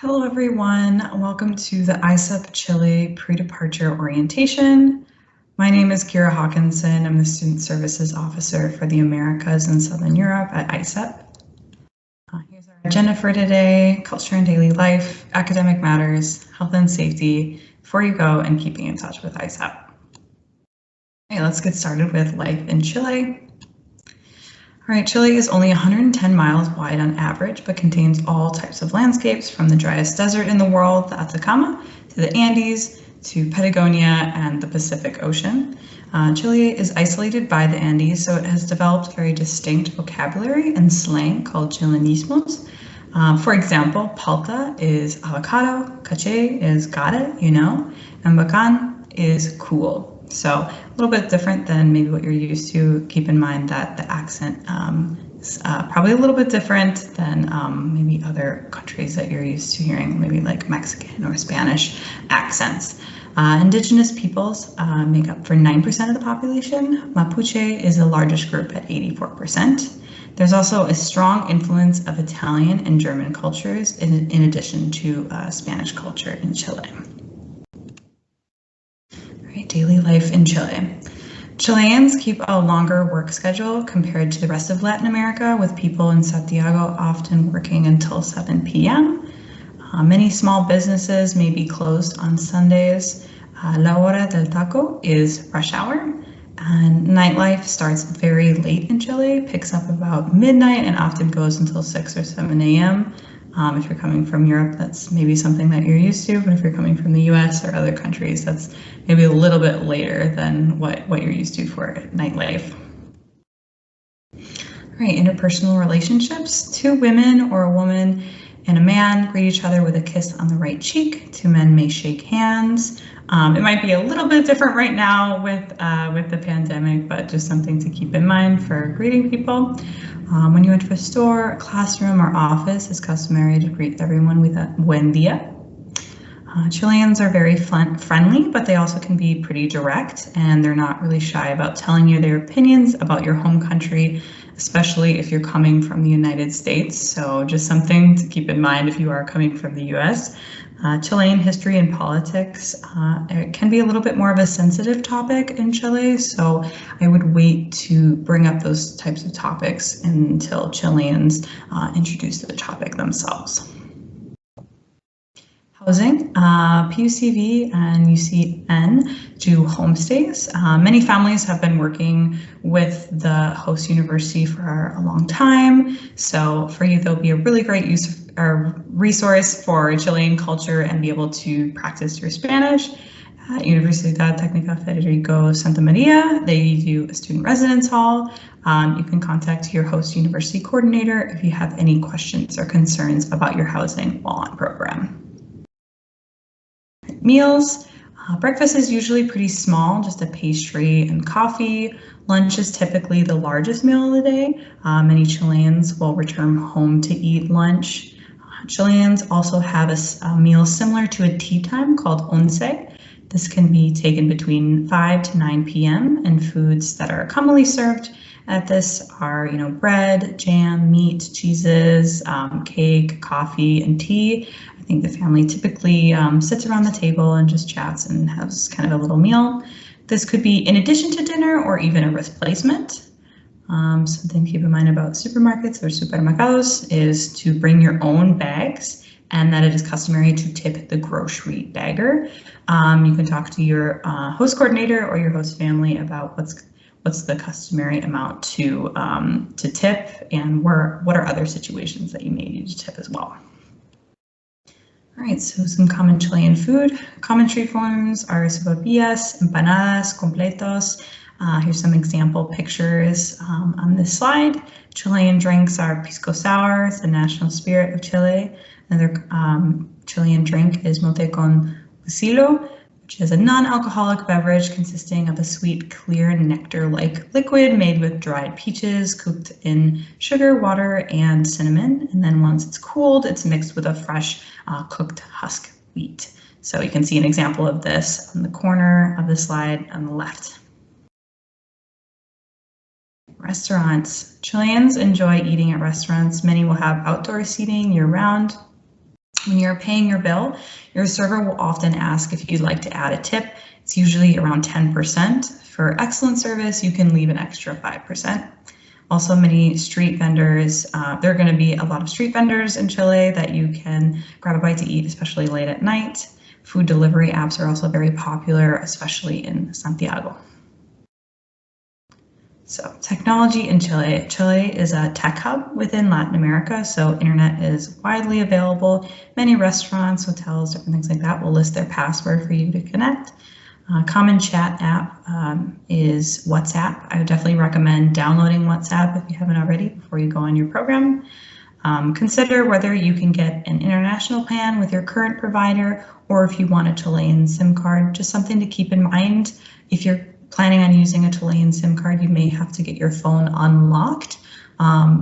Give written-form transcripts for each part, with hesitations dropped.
Hello everyone, welcome to the ISEP Chile pre-departure orientation. My name is Kira Hawkinson. I'm the Student Services Officer for the Americas and Southern Europe at ISEP. Here's our agenda for today: culture and daily life, academic matters, health and safety, before you go, and keeping in touch with ISEP. Okay, let's get started with life in Chile. All right, Chile is only 110 miles wide on average, but contains all types of landscapes, from the driest desert in the world, the Atacama, to the Andes, to Patagonia and the Pacific Ocean. Chile is isolated by the Andes, so it has developed very distinct vocabulary and slang called Chilenismos. For example, palta is avocado, caché is got it, you know, and bacán is cool. So a little bit different than maybe what you're used to. Keep in mind that the accent is probably a little bit different than maybe other countries that you're used to hearing, maybe like Mexican or Spanish accents. Indigenous peoples make up for 9% of the population. Mapuche is the largest group at 84%. There's also a strong influence of Italian and German cultures in addition to Spanish culture in Chile. Daily life in Chile. Chileans keep a longer work schedule compared to the rest of Latin America, with people in Santiago often working until 7 p.m. Many small businesses may be closed on Sundays. La hora del taco is rush hour, and nightlife starts very late in Chile, picks up about midnight and often goes until 6 or 7 a.m. If you're coming from Europe, that's maybe something that you're used to, but if you're coming from the US or other countries, that's maybe a little bit later than what you're used to for nightlife. All right, interpersonal relationships. Two women or a woman and a man greet each other with a kiss on the right cheek. Two men may shake hands. It might be a little bit different right now with the pandemic, but just something to keep in mind for greeting people. When you enter a store, classroom, or office, it's customary to greet everyone with a buen dia. Chileans are very friendly, but they also can be pretty direct, and they're not really shy about telling you their opinions about your home country, especially if you're coming from the United States. So just something to keep in mind if you are coming from the US. Chilean history and politics, it can be a little bit more of a sensitive topic in Chile, so I would wait to bring up those types of topics until Chileans introduce the topic themselves. Housing, PUCV and UCN do homestays. Many families have been working with the host university for a long time, so for you there'll be a really great resource for Chilean culture and be able to practice your Spanish. At Universidad Técnica Federico Santa Maria, they do a student residence hall. You can contact your host university coordinator if you have any questions or concerns about your housing while on program. Meals. Breakfast is usually pretty small, just a pastry and coffee. Lunch is typically the largest meal of the day. Many Chileans will return home to eat lunch. Chileans also have a meal similar to a tea time called once. This can be taken between 5 to 9 p.m. and foods that are commonly served at this are, bread, jam, meat, cheeses, cake, coffee, and tea. I think the family typically sits around the table and just chats and has kind of a little meal. This could be in addition to dinner or even a replacement. Something to keep in mind about supermarkets or supermercados is to bring your own bags, and that it is customary to tip the grocery bagger. You can talk to your host coordinator or your host family about what's the customary amount to tip, and what are other situations that you may need to tip as well. All right, so some common Chilean food. Common street forms are sopaipillas, empanadas, completos. Here's some example pictures on this slide. Chilean drinks are pisco sour, it's the national spirit of Chile. Another Chilean drink is mote con husillo, which is a non-alcoholic beverage consisting of a sweet, clear, nectar-like liquid made with dried peaches cooked in sugar, water, and cinnamon. And then once it's cooled, it's mixed with a fresh cooked husk wheat. So you can see an example of this on the corner of the slide on the left. Restaurants. Chileans enjoy eating at restaurants. Many will have outdoor seating year-round. When you're paying your bill, your server will often ask if you'd like to add a tip. It's usually around 10%. For excellent service, you can leave an extra 5%. Also, many street vendors, there are going to be a lot of street vendors in Chile that you can grab a bite to eat, especially late at night. Food delivery apps are also very popular, especially in Santiago. So technology in Chile. Chile is a tech hub within Latin America, so internet is widely available. Many restaurants, hotels, different things like that will list their password for you to connect. Common chat app is WhatsApp. I would definitely recommend downloading WhatsApp if you haven't already before you go on your program. Consider whether you can get an international plan with your current provider or if you want a Chilean SIM card. Just something to keep in mind. If you're planning on using a Chilean SIM card, you may have to get your phone unlocked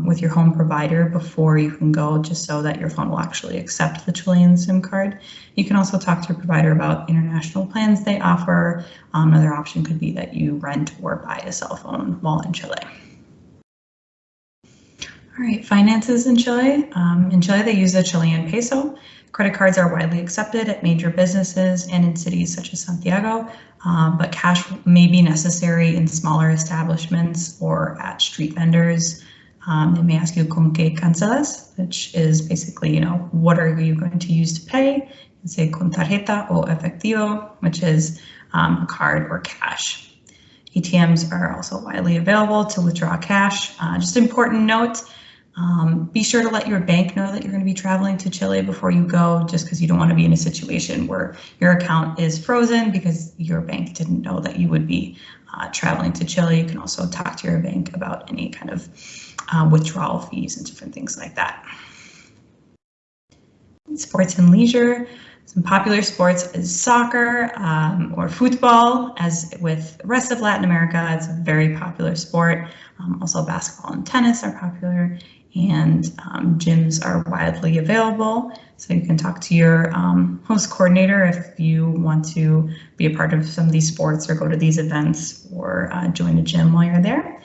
with your home provider before you can go, just so that your phone will actually accept the Chilean SIM card. You can also talk to your provider about international plans they offer. Another option could be that you rent or buy a cell phone while in Chile. All right, finances in Chile. In Chile, they use the Chilean peso. Credit cards are widely accepted at major businesses and in cities such as Santiago, but cash may be necessary in smaller establishments or at street vendors. They may ask you con qué cancelas, which is basically, you know, what are you going to use to pay? You can say con tarjeta o efectivo, which is a card or cash. ATMs are also widely available to withdraw cash. Just important note, be sure to let your bank know that you're going to be traveling to Chile before you go, just because you don't want to be in a situation where your account is frozen because your bank didn't know that you would be traveling to Chile. You can also talk to your bank about any kind of withdrawal fees and different things like that. Sports and leisure. Some popular sports is soccer or football. As with the rest of Latin America, it's a very popular sport. Also basketball and tennis are popular, and gyms are widely available. So you can talk to your host coordinator if you want to be a part of some of these sports or go to these events or join a gym while you're there.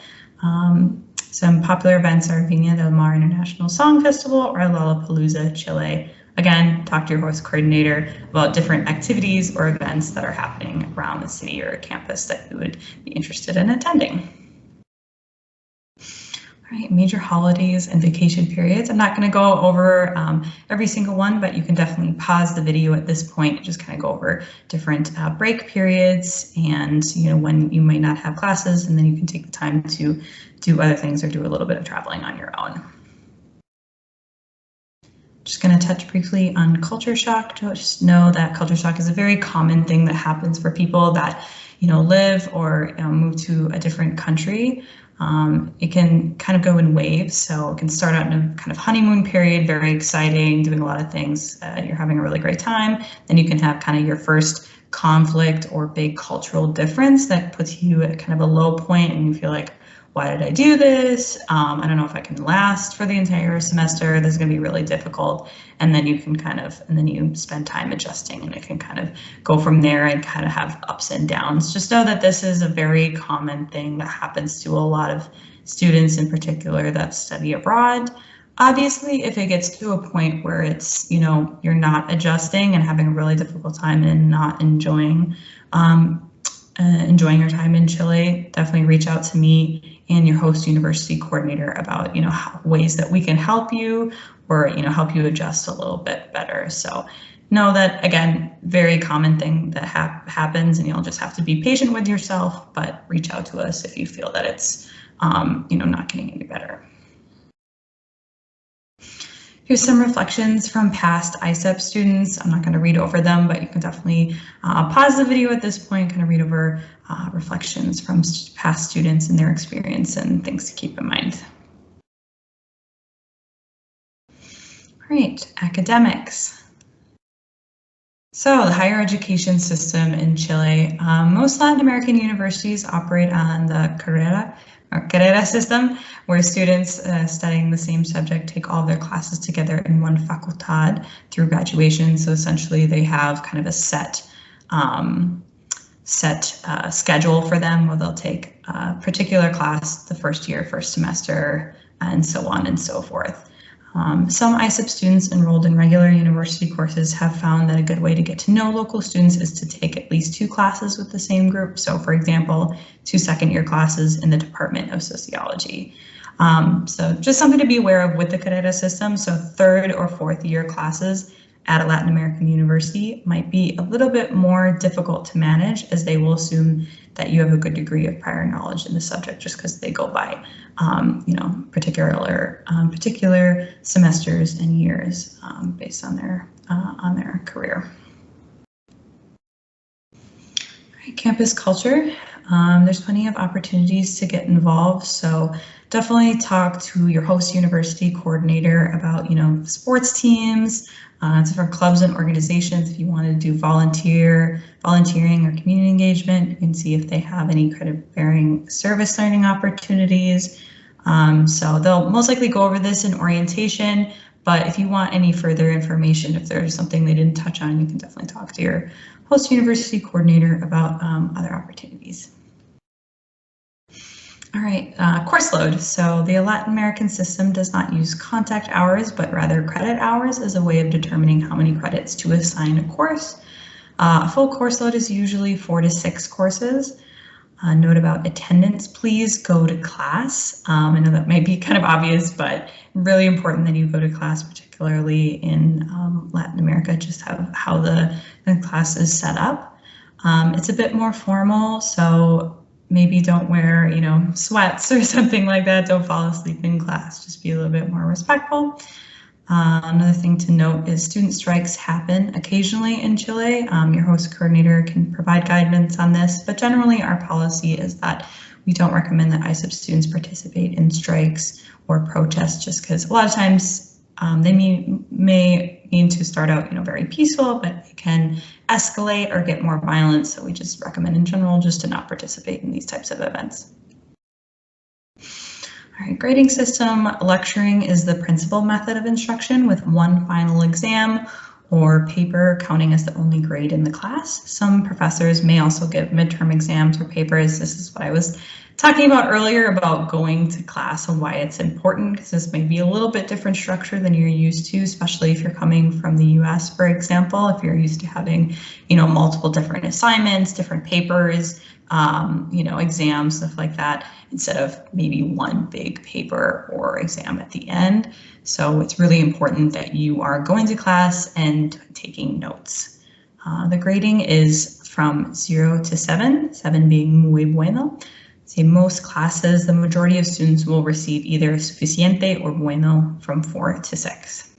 Some popular events are Viña del Mar International Song Festival or Lollapalooza, Chile. Again, talk to your host coordinator about different activities or events that are happening around the city or campus that you would be interested in attending. All right, major holidays and vacation periods. I'm not going to go over every single one, but you can definitely pause the video at this point and just kind of go over different break periods and, you know, when you might not have classes, and then you can take the time to do other things or do a little bit of traveling on your own. Just going to touch briefly on culture shock. Just know that culture shock is a very common thing that happens for people that, you know, live or move to a different country. It can kind of go in waves, so it can start out in a kind of honeymoon period, very exciting, doing a lot of things. You're having a really great time. Then you can have kind of your first conflict or big cultural difference that puts you at kind of a low point, and you feel like, why did I do this? I don't know if I can last for the entire semester. This is going to be really difficult. And then you can and then you spend time adjusting, and it can kind of go from there and kind of have ups and downs. Just know that this is a very common thing that happens to a lot of students in particular that study abroad. Obviously, if it gets to a point where it's, you know, you're not adjusting and having a really difficult time and not enjoying your time in Chile, definitely reach out to me and your host university coordinator about, you know, ways that we can help you or, you know, help you adjust a little bit better. So know that, again, very common thing that happens, and you'll just have to be patient with yourself, but reach out to us if you feel that it's, you know, not getting any better. Here's some reflections from past ISEP students. I'm not going to read over them, but you can definitely pause the video at this point, kind of read over reflections from past students and their experience and things to keep in mind. All right, academics. So the higher education system in Chile, most Latin American universities operate on the carrera system, where students studying the same subject take all their classes together in one facultad through graduation. So essentially they have kind of a set schedule for them, where they'll take a particular class the first year, first semester, and so on and so forth. Some ISEP students enrolled in regular university courses have found that a good way to get to know local students is to take at least 2 classes with the same group. So for example, 2 second-year classes in the Department of Sociology. So just something to be aware of with the Carrera system. So 3rd or 4th year classes at a Latin American university might be a little bit more difficult to manage, as they will assume that you have a good degree of prior knowledge in the subject, just because they go by, particular semesters and years based on their career. Right, campus culture. There's plenty of opportunities to get involved, so definitely talk to your host university coordinator about, sports teams, different clubs and organizations. If you want to do volunteering or community engagement, you can see if they have any credit-bearing service learning opportunities. So they'll most likely go over this in orientation, but if you want any further information, if there's something they didn't touch on, you can definitely talk to your host university coordinator about other opportunities. All right, course load. So the Latin American system does not use contact hours, but rather credit hours as a way of determining how many credits to assign a course. A full course load is usually 4 to 6 courses. Note about attendance, please go to class. I know that might be kind of obvious, but really important that you go to class, particularly in Latin America, just how the class is set up. It's a bit more formal, so maybe don't wear, sweats or something like that. Don't fall asleep in class. Just be a little bit more respectful. Another thing to note is student strikes happen occasionally in Chile. Your host coordinator can provide guidance on this, but generally our policy is that we don't recommend that ISEP students participate in strikes or protests, just because a lot of times they may mean to start out, very peaceful, but it can escalate or get more violent. So we just recommend in general just to not participate in these types of events. All right, grading system. Lecturing is the principal method of instruction, with one final exam or paper counting as the only grade in the class. Some professors may also give midterm exams or papers. This is what I was talking about earlier about going to class and why it's important, because this may be a little bit different structure than you're used to, especially if you're coming from the US, for example, if you're used to having, multiple different assignments, different papers, exams, stuff like that, instead of maybe one big paper or exam at the end. So it's really important that you are going to class and taking notes. The grading is from 0 to 7, 7 being muy bueno. In most classes, the majority of students will receive either suficiente or bueno from 4 to 6.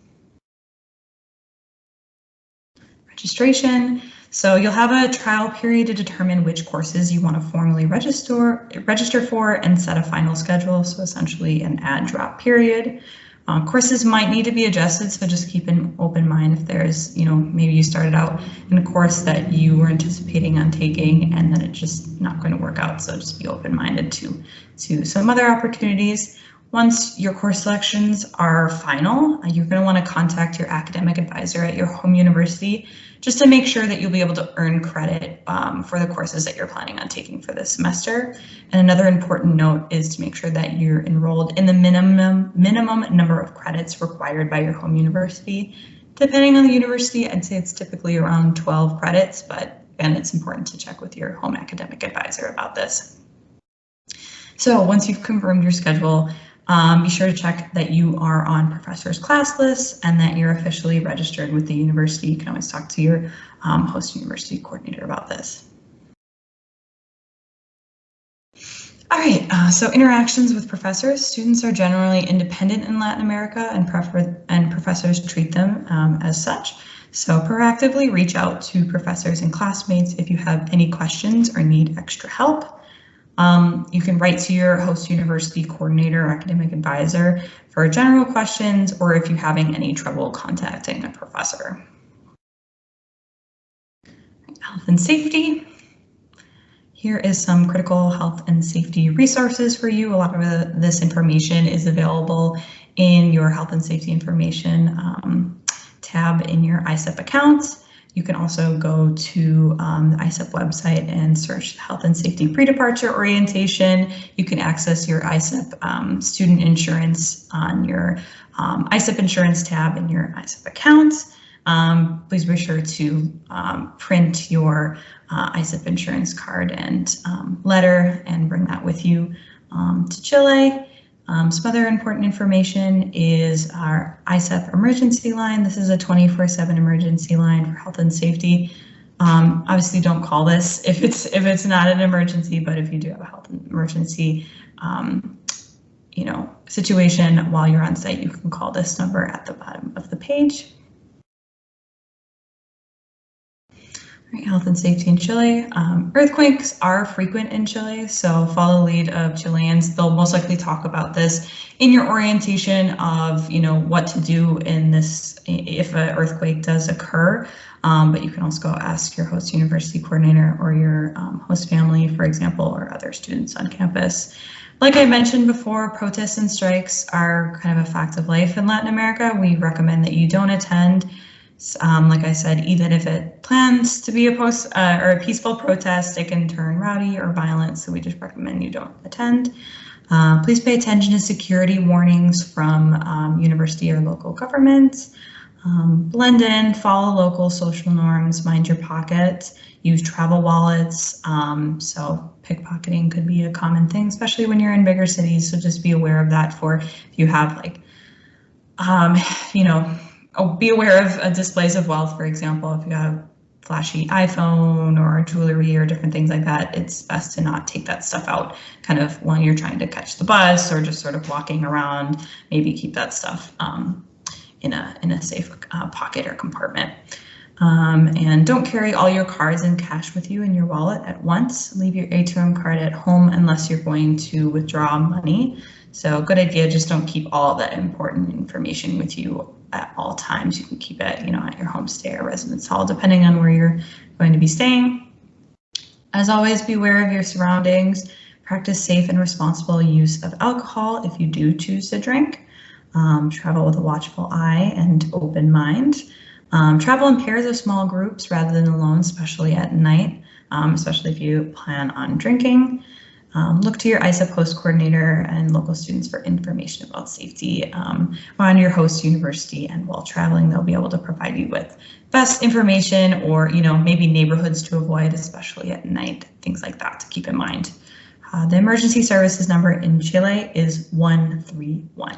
Registration. So you'll have a trial period to determine which courses you want to formally register for and set a final schedule, so essentially an add-drop period. Courses might need to be adjusted, so just keep an open mind if there's, maybe you started out in a course that you were anticipating on taking and then it's just not going to work out, so just be open-minded to some other opportunities. Once your course selections are final, you're going to want to contact your academic advisor at your home university just to make sure that you'll be able to earn credit for the courses that you're planning on taking for this semester. And another important note is to make sure that you're enrolled in the minimum number of credits required by your home university. Depending on the university, I'd say it's typically around 12 credits, but again, it's important to check with your home academic advisor about this. So once you've confirmed your schedule, be sure to check that you are on professors' class lists and that you're officially registered with the university. You can always talk to your host university coordinator about this. All right, so interactions with professors. Students are generally independent in Latin America, and professors treat them as such. So proactively reach out to professors and classmates if you have any questions or need extra help. You can write to your host university coordinator or academic advisor for general questions, or if you're having any trouble contacting a professor. Health and safety. Here is some critical health and safety resources for you. A lot of this information is available in your health and safety information tab in your ISEP accounts. You can also go to the ISEP website and search health and safety pre-departure orientation. You can access your ISEP student insurance on your ISEP insurance tab in your ISEP account. Please be sure to print your ISEP insurance card and letter and bring that with you to Chile. Some other important information is our ISEP emergency line. This is a 24/7 emergency line for health and safety. Obviously, don't call this if it's not an emergency, but if you do have a health emergency, situation while you're on site, you can call this number at the bottom of the page. Health and safety in Chile. Earthquakes are frequent in Chile, so follow the lead of Chileans. They'll most likely talk about this in your orientation of, what to do in this if an earthquake does occur. But you can also go ask your host university coordinator or your host family, for example, or other students on campus. Like I mentioned before, protests and strikes are kind of a fact of life in Latin America. We recommend that you don't attend. Like I said, even if it plans to be a peaceful protest, it can turn rowdy or violent, so we just recommend you don't attend. Please pay attention to security warnings from university or local government. Blend in, follow local social norms, mind your pocket, use travel wallets. So pickpocketing could be a common thing, especially when you're in bigger cities, so just be aware of that for if you have be aware of displays of wealth, for example, if you have a flashy iPhone or jewelry or different things like that, it's best to not take that stuff out kind of when you're trying to catch the bus or just sort of walking around. Maybe keep that stuff in a safe pocket or compartment. And don't carry all your cards and cash with you in your wallet at once. Leave your ATM card at home unless you're going to withdraw money. So good idea, just don't keep all that important information with you at all times. You can keep it, at your homestay or residence hall, depending on where you're going to be staying. As always, be aware of your surroundings. Practice safe and responsible use of alcohol if you do choose to drink. Travel with a watchful eye and open mind. Travel in pairs of small groups rather than alone, especially at night, especially if you plan on drinking. Look to your ISEP host coordinator and local students for information about safety on your host university, and while traveling, they'll be able to provide you with best information or, maybe neighborhoods to avoid, especially at night, things like that to keep in mind. The emergency services number in Chile is 131.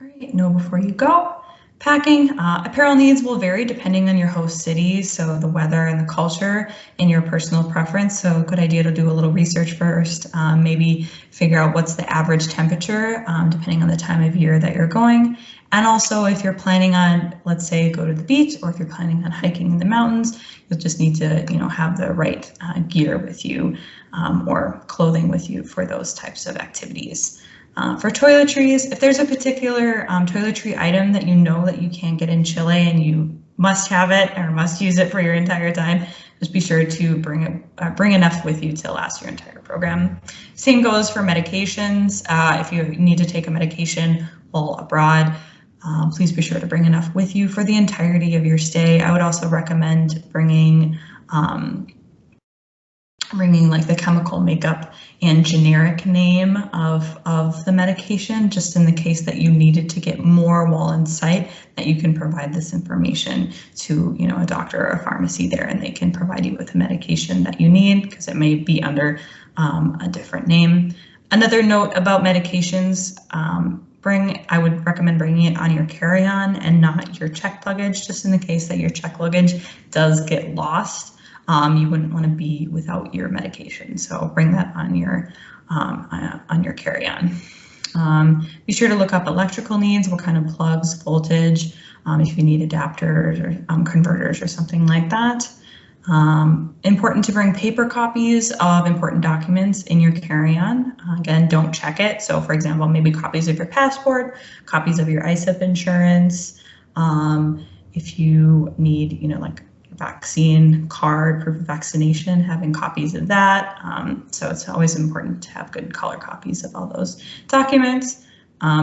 All right, know before you go. Packing. Apparel needs will vary depending on your host city, so the weather and the culture and your personal preference. So a good idea to do a little research first, maybe figure out what's the average temperature depending on the time of year that you're going. And also if you're planning on, let's say, go to the beach, or if you're planning on hiking in the mountains, you'll just need to have the right gear with you or clothing with you for those types of activities. For toiletries, if there's a particular toiletry item that that you can't get in Chile and you must have it or must use it for your entire time, just be sure to bring enough with you to last your entire program. Same goes for medications. If you need to take a medication while abroad, please be sure to bring enough with you for the entirety of your stay. I would also recommend bringing like the chemical makeup and generic name of the medication, just in the case that you needed to get more while in site, that you can provide this information to a doctor or a pharmacy there, and they can provide you with the medication that you need because it may be under a different name. Another note about medications, I would recommend bringing it on your carry-on and not your checked luggage, just in the case that your checked luggage does get lost. You wouldn't want to be without your medication, so bring that on your carry-on. Be sure to look up electrical needs, what kind of plugs, voltage, if you need adapters or converters or something like that. Important to bring paper copies of important documents in your carry-on. Again, don't check it. So for example, maybe copies of your passport, copies of your ISEP insurance. If you need, like vaccine card, proof of vaccination, having copies of that. So it's always important to have good color copies of all those documents.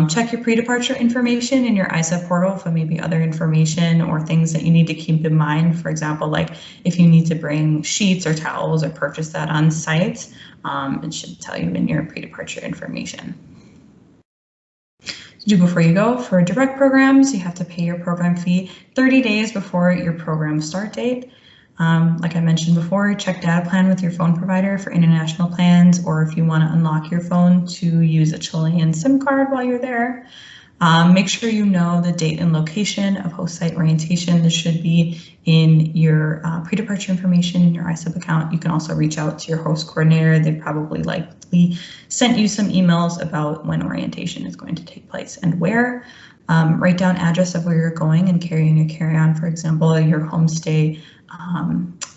Check your pre-departure information in your ISEP portal for maybe other information or things that you need to keep in mind. For example, like if you need to bring sheets or towels or purchase that on site, it should tell you in your pre-departure information. To do before you go, for direct programs, you have to pay your program fee 30 days before your program start date. Like I mentioned before, check data plan with your phone provider for international plans, or if you want to unlock your phone to use a Chilean SIM card while you're there. Make sure you know the date and location of host site orientation. This should be in your pre-departure information in your ISEP account. You can also reach out to your host coordinator. They probably likely sent you some emails about when orientation is going to take place and where. Write down address of where you're going and carrying your carry-on, for example, your homestay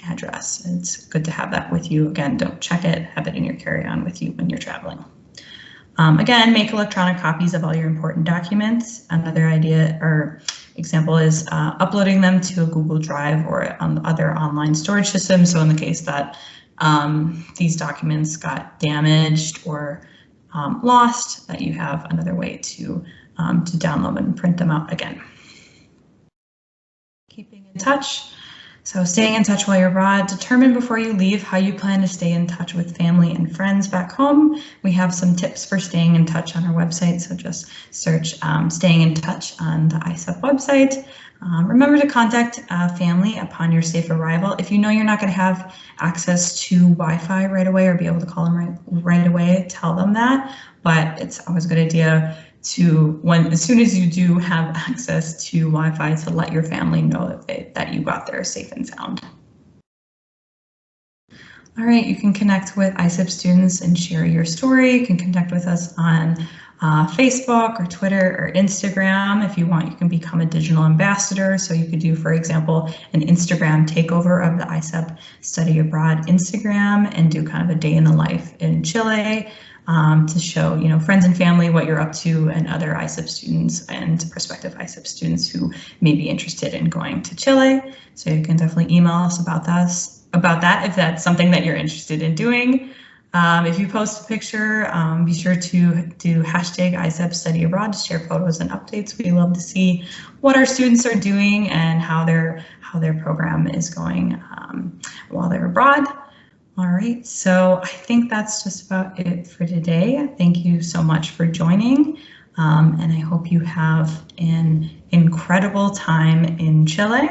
address. It's good to have that with you. Again, don't check it, have it in your carry-on with you when you're traveling. Again, make electronic copies of all your important documents. Another idea or example is uploading them to a Google Drive or other online storage systems. So in the case that these documents got damaged or lost, that you have another way to download and print them out again. Keeping in touch. So staying in touch while you're abroad. Determine before you leave how you plan to stay in touch with family and friends back home. We have some tips for staying in touch on our website, so just search staying in touch on the ISEP website. Remember to contact family upon your safe arrival. If you know you're not going to have access to Wi-Fi right away or be able to call them right away, tell them that, but it's always a good idea to, as soon as you do have access to Wi-Fi, to let your family know that you got there safe and sound. All right, you can connect with ISEP students and share your story. You can connect with us on Facebook or Twitter or Instagram. If you want, you can become a digital ambassador. So you could do, for example, an Instagram takeover of the ISEP Study Abroad Instagram and do kind of a day in the life in Chile. To show, friends and family what you're up to, and other ISEP students and prospective ISEP students who may be interested in going to Chile. So you can definitely email us about that if that's something that you're interested in doing. If you post a picture, be sure to do hashtag ISEP Study Abroad to share photos and updates. We love to see what our students are doing and how their program is going while they're abroad. All right, so I think that's just about it for today. Thank you so much for joining, and I hope you have an incredible time in Chile.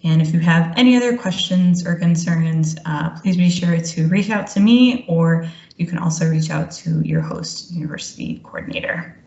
And if you have any other questions or concerns, please be sure to reach out to me, or you can also reach out to your host university coordinator.